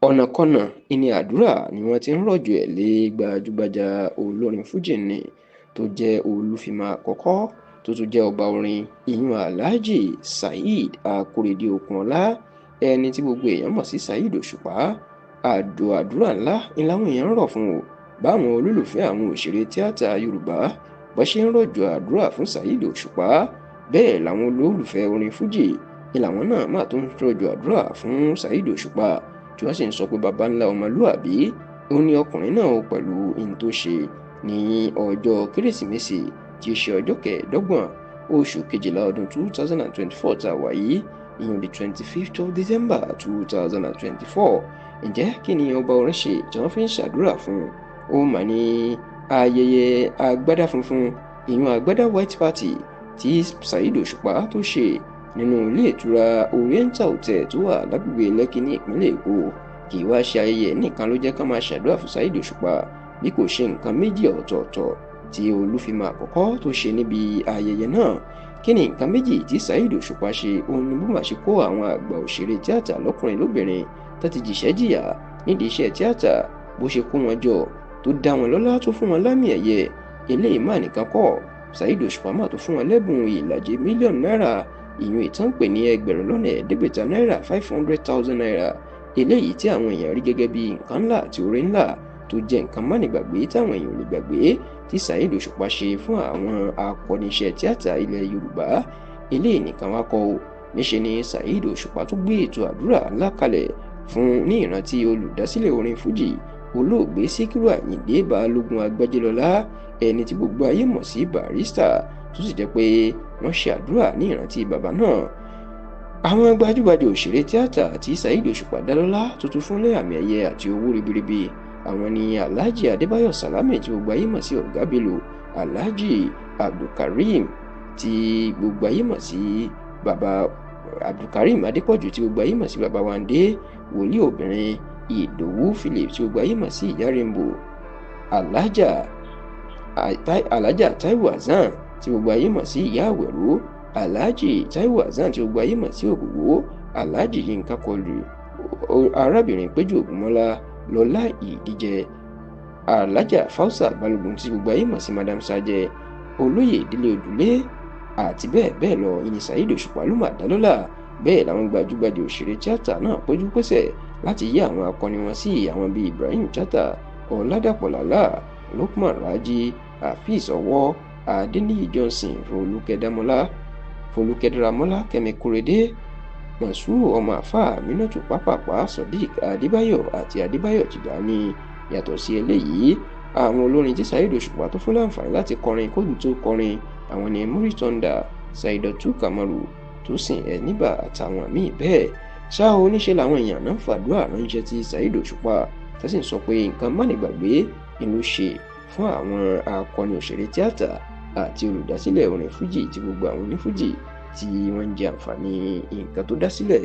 ọ̀nàkọ́nà ìní àdúrà ni wọ́n ti ń rọ̀jò ẹ̀ lé gbajúgbajà olórin fújì nni tó jẹ́ olùfìmọ̀ àkọ́kọ́ tó tún jẹ́ ọba orin ìyún Alhaji Saheed Akorede Okunola, ẹni tí gbogbo èèyàn mọ̀ sí Saheed Òṣùpá. Àdúrà ńlá ni láwọn èèyàn ń rọ̀ fún o, báwọn olólùfẹ́ àwọn òṣèré tíátà Yorùbá bó ṣe ń rọ̀jò àdúrà fún Saheed Òṣùpá, bẹ́ẹ̀ làwọn olólùfẹ́ orin fújì ni làwọn náà máa tó ń rọ̀jò àdúrà fún Saheed Òṣùpá, tí wọ́n sì ń sọ pé baba ńlá ọmọlúàbí ó ní ọkùnrin náà pẹ̀lú ohun tó ṣe ní ọjọ́ kérésìmesì tí í ṣe ọjọ́ kẹẹ̀ẹ́dọ́gbọ̀n oṣù kejìlá ọdún 2024 tá a wà yìí, ìyẹn the 25th of December 2024. ǹjẹ́ kí ni ọba orin ṣe tí wọ́n fi ń ṣàdúrà fún un? Ó mà ní ayẹyẹ agbádá funfun, ìyẹn agbádá white party tí Saheed Òṣùpá tó ṣe nínú ilé ìtura Oriental Hotel tó wà lágbègbè Lẹ́kì ní ìpínlẹ̀ Èkó. Kì í wá ṣe ayẹyẹ nìkan ló jẹ́ ká máa ṣàdúrà fún Saheed Òṣùpá, bí kò ṣe nǹkan méjì ọ̀tọ̀ọ̀tọ̀ tí olùfìmọ̀ àkọ́kọ́ tó ṣe níbi ayẹyẹ náà. Kí ni nǹkan méjì tí Saheed Òṣùpá ṣe? Òun ni bó máa ṣe kó àwọn àgbà òṣèré tíátà lọ́kùnrin lóbìnrin tó ti jìṣẹ́ jìyà nídìí iṣẹ́ tíátà, bó ṣe kó wọn jọ tó dá wọn lọ́lá, tó fún wọn lámì ẹ̀yẹ. Eléyìí má nìkan kọ́, Saheed Òṣùpá máa tó fún wọn lẹ́bùn ìlàjì mílíọ̀nù náírà, ìyún ìtàn pè ní ẹgbẹ̀rún lọ́nà ẹ̀ẹ́dẹ́gbẹ̀ta náírà 500,000 naira, eléyìí tí àwọn èèyàn rí gẹ́gẹ́ bí nǹkan ńlá àti oore ńlá tó jẹ́ nǹkan mánigbàgbé táwọn èèyàn ò lè gbàgbé tí Saheed Òṣùpá ṣe fún àwọn akọni iṣẹ́ tíátà ilẹ̀ Yorùbá. Eléyìí nìkan wá kọ́ o, níṣe ni Saheed Òṣùpá tó gbé ètò àdúrà ńlá kalẹ̀ fún ní ìrántí olùdásílẹ̀ orin fújì olóògbé Síkírù Àyìndé Balógun Agbájélọlá, ẹni tí gbogbo ayé mọ̀ sí Barrister, tó sì jẹ́ pé wọ́n ṣe àdúrà ní ìrántí bàbá náà. Àwọn gbajúgbajà òṣèré tíátà tí Saheed Òṣùpá dá lọ́lá tuntun fún àmì ẹ̀yẹ àti owó ribiribi, àwọn ni Alhaji Adébáyọ̀ Sàlámì tí gbogbo ayé mọ̀ sí Ọ̀gá Bello, Alhaji Abdulkareem tí gbogbo ayé mọ̀ sí bàbá Abdulkareem Adépọ̀jù tí gbogbo ayé mọ̀ sí bàbá Wándé, wòlíì obìnrin Ìdòwú Philip tí gbogbo ayé mọ̀ sí Ìyá Rainbow, Alhaja Taiwo Hassan tí gbogbo ayé mọ̀ sí Ìyá Àwẹ̀ró, Alhaji Taiwo Hassan tí gbogbo ayé mọ̀ sí Ògògó, Alhaji Yínká Quadri, arábìnrin Péjú Ògúnmọ́lá, Lọlá Ìdíjẹ, Alhaja Fausa Balógun tí gbogbo ayé mọ̀ sí Madam Sajẹ, olóyè Délé Odùlé àti bẹ́ẹ̀ bẹ́ẹ̀ lọ. ìní Saheed Òṣùpá ló máa dá lọ́lá. Bẹ́ẹ̀ làwọn gbajúgbajà òṣèré tíátà náà péjú pésẹ̀ láti yí àwọn akọni wọn sí àwọn bíi Ibrahim Chatta, Ọládàpọ̀ Lálá, Lukman Raji, Hafiz Ọwọ́, Adéníyì Johnson, Fọlúkẹ́ Dáramọ́lá, Kẹ́mi Kóredé, Mọ̀súrù ọmọ àfáà, Aminatu Pápápá, Sodiq Adébáyọ̀ àti Adébáyọ̀ Tìjání. Yàtọ̀ sí eléyìí, àwọn olórin tí Saheed Òṣùpá tó fún láǹfààní láti kọrin kóòdù tó kọrin, àwọn ni Muri Thunder, Saidatu Kamaru, Tosin Eniba àtàwọn míì bẹ́ẹ̀. Ṣá o, níṣe làwọn èèyàn náà fàdúrà ránṣẹ́ tí Saheed Òṣùpá tó sì ń sọ pé nǹkan mánigbàgbé ìlú ṣe fún àwọn akọni òṣèré tíátà àti olùdásílẹ̀ orin fújì tí gbogbo àwọn onífújì tí wọ́n ń jẹ àǹfààní nǹkan tó dá sílẹ̀.